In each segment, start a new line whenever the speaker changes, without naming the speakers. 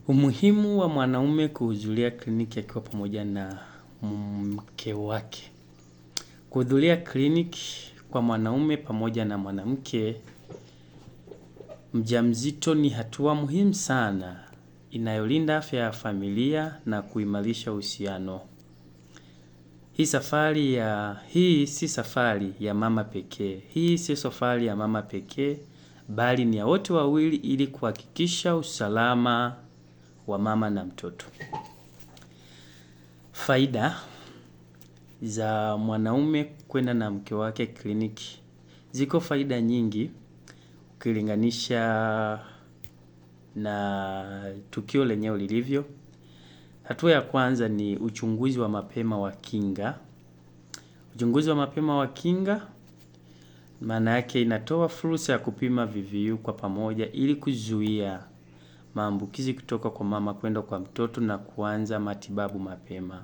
Umuhimu wa mwanaume kuhudhuria kliniki akiwa pamoja na mke wake. Kuhudhuria kliniki kwa mwanaume pamoja na mwanamke mjamzito ni hatua muhimu sana inayolinda afya ya familia na kuimarisha uhusiano. Hii si safari ya mama pekee. Hii si safari ya mama pekee, bali ni ya wote wawili ili kuhakikisha usalama wa mama na mtoto. Faida za mwanaume kwenda na mke wake kliniki. Ziko faida nyingi ukilinganisha na tukio lenyewe lilivyo. Hatua ya kwanza ni uchunguzi wa mapema wa kinga. Uchunguzi wa mapema wa kinga maana yake inatoa fursa ya kupima VVU kwa pamoja ili kuzuia maambukizi kutoka kwa mama kwenda kwa mtoto na kuanza matibabu mapema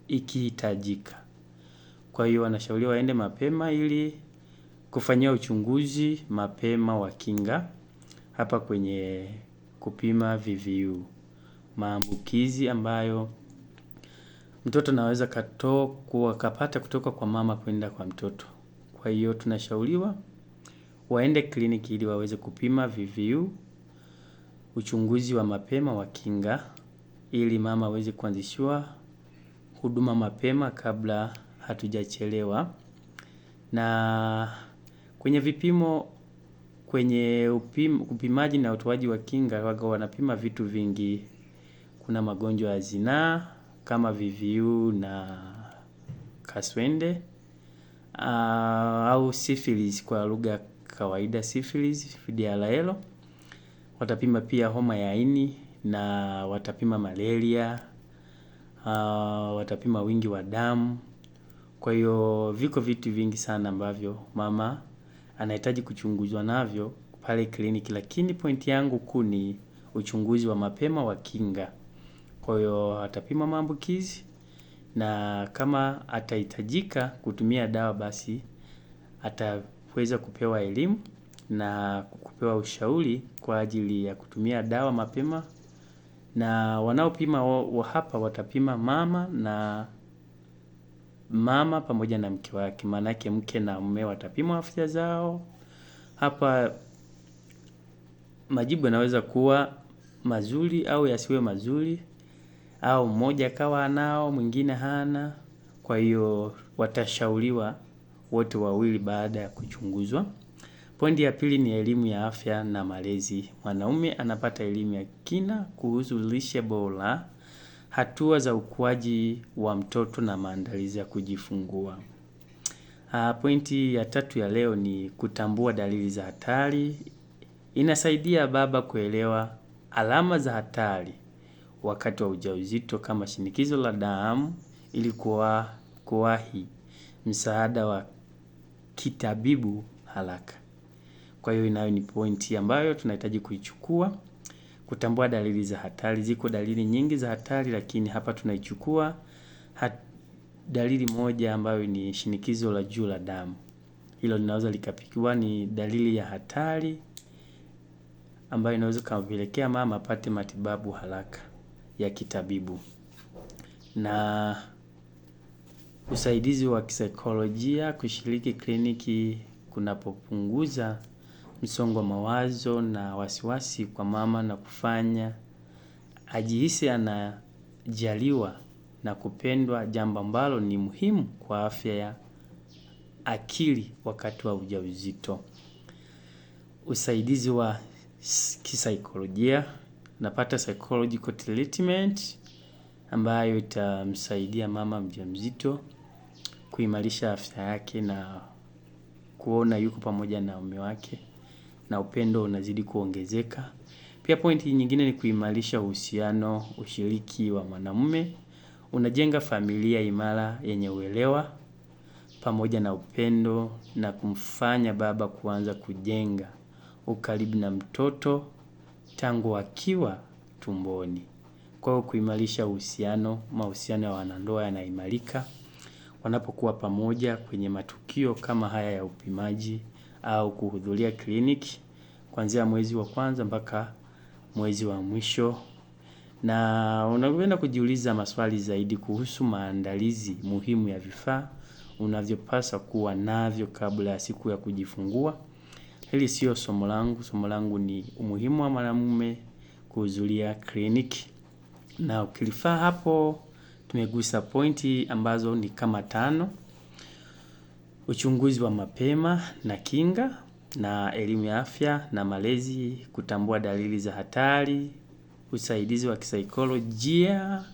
ikihitajika. Kwa hiyo wanashauriwa waende mapema ili kufanyia uchunguzi mapema wa kinga hapa kwenye kupima VVU. Maambukizi ambayo mtoto anaweza kapata kutoka kwa mama kwenda kwa mtoto. Kwa hiyo tunashauriwa waende kliniki ili waweze kupima VVU, uchunguzi wa mapema wa kinga ili mama aweze kuanzishiwa huduma mapema kabla hatujachelewa. Na kwenye vipimo, kwenye upimaji na utoaji wa kinga waga wanapima vitu vingi. Kuna magonjwa ya zinaa kama VVU na kaswende au syphilis kwa lugha kawaida syphilis, VDRL. Watapima pia homa ya ini na watapima malaria, watapima wingi wa damu. Kwa hiyo viko vitu vingi sana ambavyo mama anahitaji kuchunguzwa navyo pale kliniki, lakini pointi yangu kuu ni uchunguzi wa mapema wa kinga. Kwa hiyo atapima maambukizi na kama atahitajika kutumia dawa basi ataweza kupewa elimu na kupewa ushauri kwa ajili ya kutumia dawa mapema. Na wanaopima hapa watapima mama pamoja na mke wake, maanake mke na mume watapima afya zao. Hapa majibu yanaweza kuwa mazuri au yasiwe mazuri, au mmoja akawa anao mwingine hana. Kwa hiyo watashauriwa wote wawili baada ya kuchunguzwa. Pointi ya pili ni elimu ya afya na malezi. Mwanaume anapata elimu ya kina kuhusu lishe bora, hatua za ukuaji wa mtoto na maandalizi ya kujifungua. Pointi ya tatu ya leo ni kutambua dalili za hatari. Inasaidia baba kuelewa alama za hatari wakati wa ujauzito kama shinikizo la damu ili kuwahi msaada wa kitabibu haraka. Kwa hiyo inayo ni pointi ambayo tunahitaji kuichukua, kutambua dalili za hatari. Ziko dalili nyingi za hatari, lakini hapa tunaichukua dalili moja ambayo ni shinikizo la juu la damu. Hilo linaweza likapikiwa ni dalili ya hatari ambayo inaweza kumpelekea mama apate matibabu haraka ya kitabibu. Na usaidizi wa kisaikolojia, kushiriki kliniki kunapopunguza msongo wa mawazo na wasiwasi kwa mama na kufanya ajihisi anajaliwa na kupendwa, jambo ambalo ni muhimu kwa afya ya akili wakati wa ujauzito. Usaidizi wa kisaikolojia, napata psychological treatment ambayo itamsaidia mama mjamzito kuimarisha afya yake na kuona yuko pamoja na mume wake na upendo unazidi kuongezeka. Pia pointi nyingine ni kuimarisha uhusiano, ushiriki wa mwanamume. Unajenga familia imara yenye uelewa pamoja na upendo na kumfanya baba kuanza kujenga ukaribu na mtoto tangu akiwa tumboni. Kwa hiyo kuimarisha mahusiano ya wanandoa yanaimarika wanapokuwa pamoja kwenye matukio kama haya ya upimaji au kuhudhuria kliniki kuanzia mwezi wa kwanza mpaka mwezi wa mwisho. Na unapenda kujiuliza maswali zaidi kuhusu maandalizi muhimu ya vifaa unavyopaswa kuwa navyo kabla ya siku ya kujifungua. Hili sio somo langu. Somo langu ni umuhimu wa mwanamume kuhudhuria kliniki. Na ukilifaa hapo, tumegusa pointi ambazo ni kama 5: uchunguzi wa mapema na kinga, na elimu ya afya na malezi, kutambua dalili za hatari, usaidizi wa kisaikolojia,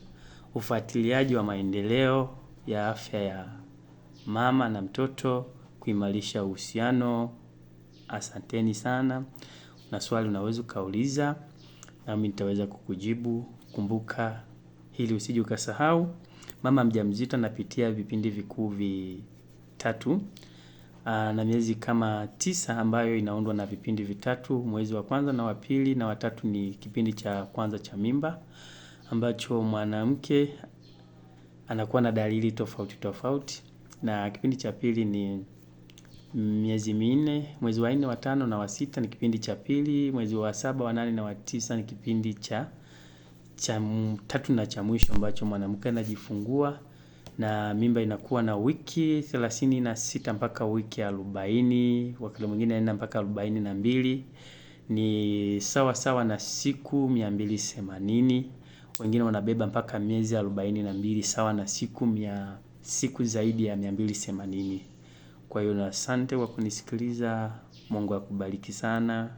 ufuatiliaji wa maendeleo ya afya ya mama na mtoto, kuimarisha uhusiano. Asanteni sana. Na swali unaweza ukauliza nami nitaweza kukujibu. Kumbuka hili usije ukasahau. Mama mjamzito anapitia vipindi vikuu vitatu na miezi kama 9 ambayo inaundwa na vipindi vitatu. Mwezi wa kwanza na wa pili na wa tatu ni kipindi cha kwanza cha mimba, ambacho mwanamke anakuwa na dalili tofauti tofauti, na kipindi cha pili ni miezi 4, mwezi wa 4, wa 5 na wa 6 ni kipindi cha pili, mwezi wa 7, wa 8 na wa 9 ni kipindi cha 3 na cha mwisho, ambacho mwanamke anajifungua na mimba inakuwa na wiki 36 mpaka wiki 40, wakati mwingine inaenda mpaka 42. Ni sawa na siku 280. Wengine wanabeba mpaka miezi 42, sawa na siku zaidi ya 280. Kwa hiyo asante kwa kunisikiliza. Mungu akubariki sana.